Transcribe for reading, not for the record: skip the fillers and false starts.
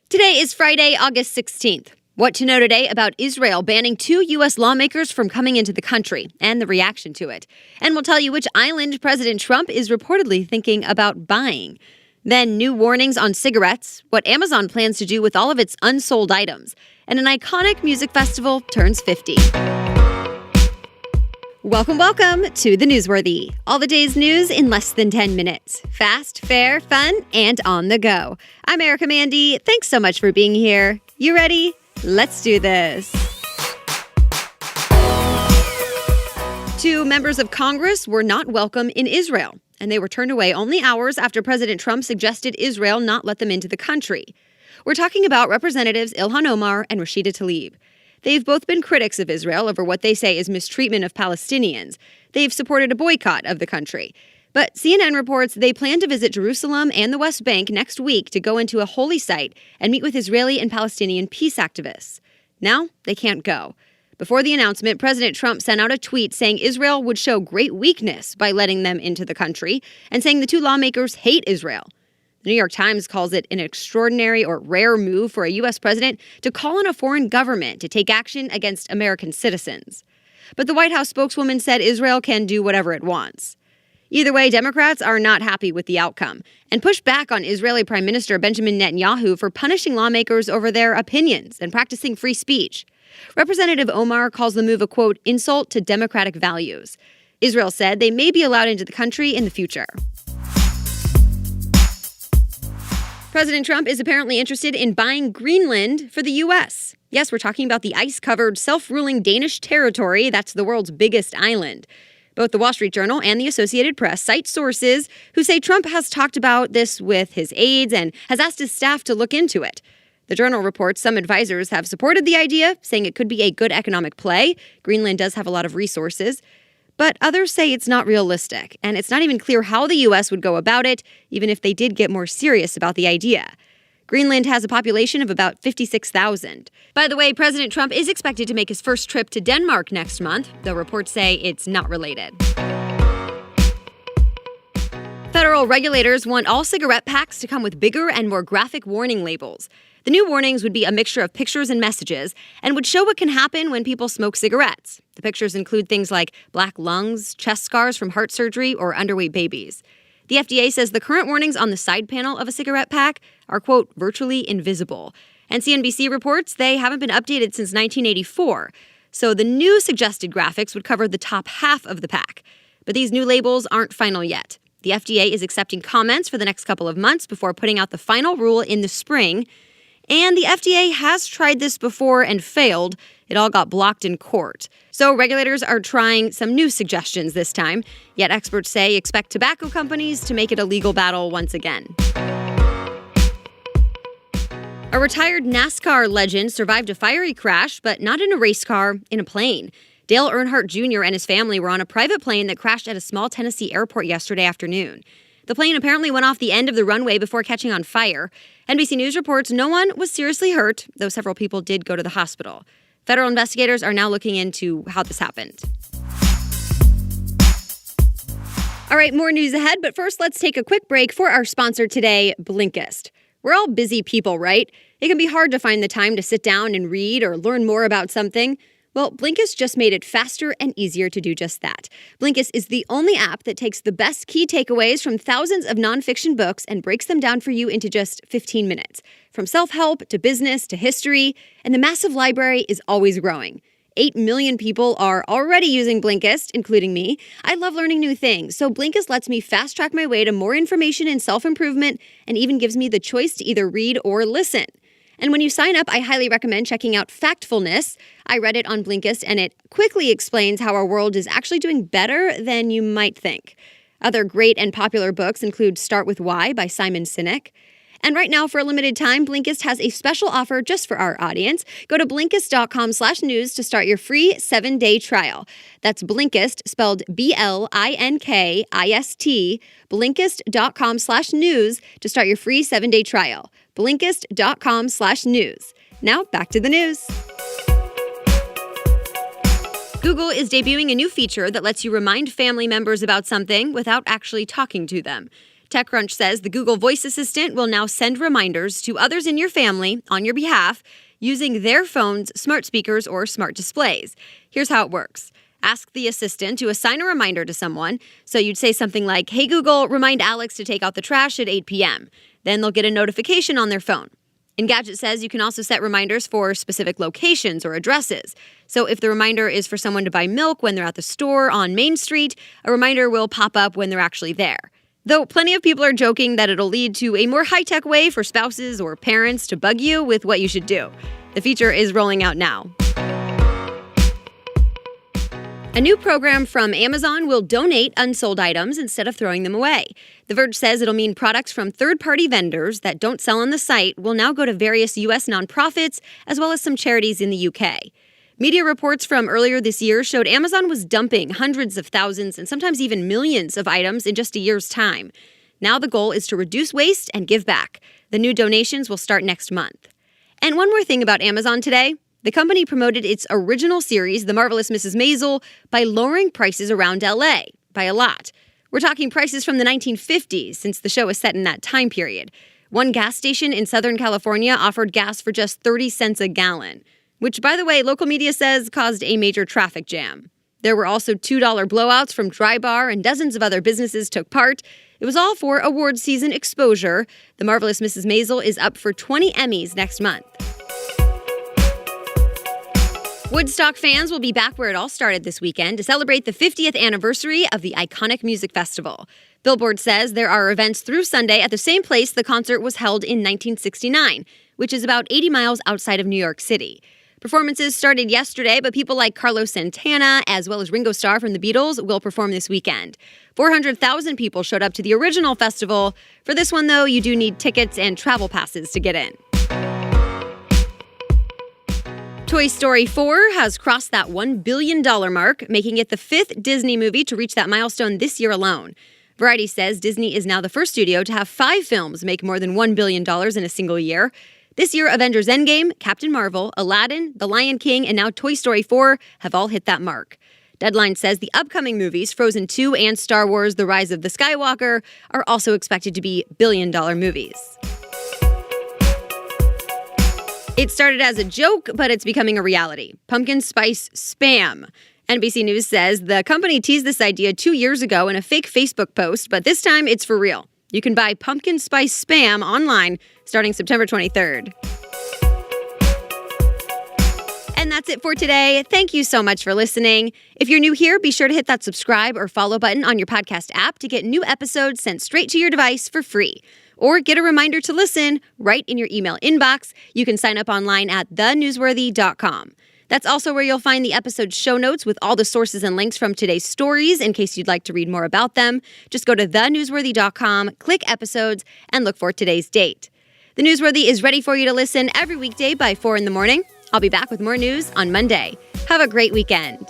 Today is Friday, August 16th. What to know today about Israel banning 2 U.S. lawmakers from coming into the country and the reaction to it. And we'll tell you which island President Trump is reportedly thinking about buying. Then new warnings on cigarettes, what Amazon plans to do with all of its unsold items, and an iconic music festival turns 50. Welcome to The Newsworthy. All the day's news in less than 10 minutes. Fast, fair, fun, and on the go. I'm Erica Mandy. Thanks so much for being here. You ready? Let's do this. 2 members of Congress were not welcome in Israel, and they were turned away only hours after President Trump suggested Israel not let them into the country. We're talking about Representatives Ilhan Omar and Rashida Tlaib. They've both been critics of Israel over what they say is mistreatment of Palestinians. They've supported a boycott of the country. But CNN reports they plan to visit Jerusalem and the West Bank next week to go into a holy site and meet with Israeli and Palestinian peace activists. Now, they can't go. Before the announcement, President Trump sent out a tweet saying Israel would show great weakness by letting them into the country and saying the 2 lawmakers hate Israel. The New York Times calls it an extraordinary or rare move for a U.S. president to call on a foreign government to take action against American citizens. But the White House spokeswoman said Israel can do whatever it wants. Either way, Democrats are not happy with the outcome and pushed back on Israeli Prime Minister Benjamin Netanyahu for punishing lawmakers over their opinions and practicing free speech. Representative Omar calls the move a, quote, insult to democratic values. Israel said they may be allowed into the country in the future. President Trump is apparently interested in buying Greenland for the U.S. Yes, we're talking about the ice-covered, self-ruling Danish territory that's the world's biggest island. Both the Wall Street Journal and the Associated Press cite sources who say Trump has talked about this with his aides and has asked his staff to look into it. The Journal reports some advisors have supported the idea, saying it could be a good economic play. Greenland does have a lot of resources. But others say it's not realistic, and it's not even clear how the U.S. would go about it, even if they did get more serious about the idea. Greenland has a population of about 56,000. By the way, President Trump is expected to make his first trip to Denmark next month, though reports say it's not related. Federal regulators want all cigarette packs to come with bigger and more graphic warning labels. The new warnings would be a mixture of pictures and messages and would show what can happen when people smoke cigarettes. The pictures include things like black lungs, chest scars from heart surgery, or underweight babies. The FDA says the current warnings on the side panel of a cigarette pack are, quote, virtually invisible. And CNBC reports they haven't been updated since 1984. So the new suggested graphics would cover the top half of the pack. But these new labels aren't final yet. The FDA is accepting comments for the next couple of months before putting out the final rule in the spring. And the FDA has tried this before and failed. It all got blocked in court. So regulators are trying some new suggestions this time, yet experts say expect tobacco companies to make it a legal battle once again. A retired NASCAR legend survived a fiery crash, but not in a race car, in a plane. Dale Earnhardt Jr. and his family were on a private plane that crashed at a small Tennessee airport yesterday afternoon. The plane apparently went off the end of the runway before catching on fire. NBC News reports no one was seriously hurt, though several people did go to the hospital. Federal investigators are now looking into how this happened. All right, more news ahead, but first let's take a quick break for our sponsor today, Blinkist. We're all busy people, right? It can be hard to find the time to sit down and read or learn more about something. Well, Blinkist just made it faster and easier to do just that. Blinkist is the only app that takes the best key takeaways from thousands of nonfiction books and breaks them down for you into just 15 minutes. From self-help to business to history, and the massive library is always growing. 8 million people are already using Blinkist, including me. I love learning new things, so Blinkist lets me fast-track my way to more information and self-improvement, and even gives me the choice to either read or listen. And when you sign up, I highly recommend checking out Factfulness. I read it on Blinkist, and it quickly explains how our world is actually doing better than you might think. Other great and popular books include Start With Why by Simon Sinek. And right now, for a limited time, Blinkist has a special offer just for our audience. Go to Blinkist.com/news to start your free 7-day trial. That's Blinkist, spelled Blinkist, Blinkist.com/news to start your free 7-day trial. Blinkist.com/news. Now back to the news. Google is debuting a new feature that lets you remind family members about something without actually talking to them. TechCrunch says the Google Voice Assistant will now send reminders to others in your family on your behalf using their phone's smart speakers or smart displays. Here's how it works. Ask the assistant to assign a reminder to someone. So you'd say something like, "Hey Google, remind Alex to take out the trash at 8 p.m. Then they'll get a notification on their phone. Engadget says you can also set reminders for specific locations or addresses. So if the reminder is for someone to buy milk when they're at the store on Main Street, a reminder will pop up when they're actually there. Though plenty of people are joking that it'll lead to a more high-tech way for spouses or parents to bug you with what you should do. The feature is rolling out now. A new program from Amazon will donate unsold items instead of throwing them away. The Verge says it'll mean products from third-party vendors that don't sell on the site will now go to various U.S. nonprofits as well as some charities in the U.K. Media reports from earlier this year showed Amazon was dumping hundreds of thousands and sometimes even millions of items in just a year's time. Now the goal is to reduce waste and give back. The new donations will start next month. And one more thing about Amazon today. The company promoted its original series, The Marvelous Mrs. Maisel, by lowering prices around LA by a lot. We're talking prices from the 1950s, since the show is set in that time period. One gas station in Southern California offered gas for just 30 cents a gallon, which, by the way, local media says caused a major traffic jam. There were also $2 blowouts from Dry Bar, and dozens of other businesses took part. It was all for award season exposure. The Marvelous Mrs. Maisel is up for 20 Emmys next month. Woodstock fans will be back where it all started this weekend to celebrate the 50th anniversary of the iconic music festival. Billboard says there are events through Sunday at the same place the concert was held in 1969, which is about 80 miles outside of New York City. Performances started yesterday, but people like Carlos Santana, as well as Ringo Starr from the Beatles, will perform this weekend. 400,000 people showed up to the original festival. For this one, though, you do need tickets and travel passes to get in. Toy Story 4 has crossed that $1 billion mark, making it the fifth Disney movie to reach that milestone this year alone. Variety says Disney is now the first studio to have 5 films make more than $1 billion in a single year. This year, Avengers Endgame, Captain Marvel, Aladdin, The Lion King, and now Toy Story 4 have all hit that mark. Deadline says the upcoming movies, Frozen 2 and Star Wars: The Rise of the Skywalker, are also expected to be billion-dollar movies. It started as a joke, but it's becoming a reality. Pumpkin spice spam. NBC News says the company teased this idea 2 years ago in a fake Facebook post, but this time it's for real. You can buy pumpkin spice spam online starting September 23rd. And that's it for today. Thank you so much for listening. If you're new here, be sure to hit that subscribe or follow button on your podcast app to get new episodes sent straight to your device for free. Or get a reminder to listen right in your email inbox. You can sign up online at thenewsworthy.com. That's also where you'll find the episode show notes with all the sources and links from today's stories in case you'd like to read more about them. Just go to thenewsworthy.com, click episodes, and look for today's date. The Newsworthy is ready for you to listen every weekday by 4 in the morning. I'll be back with more news on Monday. Have a great weekend.